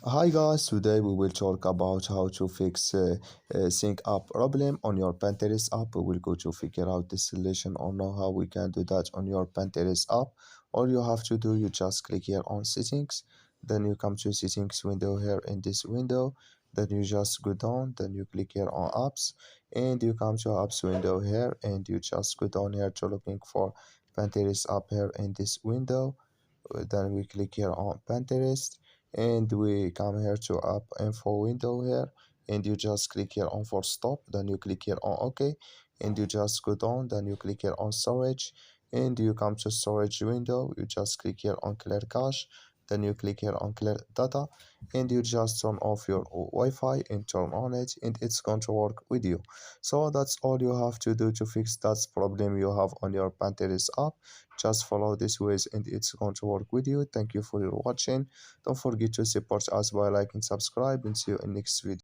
Hi guys, today we will talk about how to fix sync up problem on your Pinterest app. We will go to figure out the solution or know how we can do that on your Pinterest app. All you have to do, you just click here on settings, then you come to settings window here in this window, then you just go down, then you click here on apps, and you come to apps window here, and you just go down here to looking for Pinterest app here in this window. Then we click here on Pinterest and we come here to app info window here, and you just click here on for stop, then you click here on OK, and you just go down, then you click here on storage, and you come to storage window, you just click here on clear cache, then you click here on clear data, and you just turn off your Wi-Fi and turn on it, and it's going to work with you. So that's all you have to do to fix that problem you have on your Pinterest app. Just follow this ways and it's going to work with you. Thank you for your watching. Don't forget to support us by liking, subscribe, and see you in next video.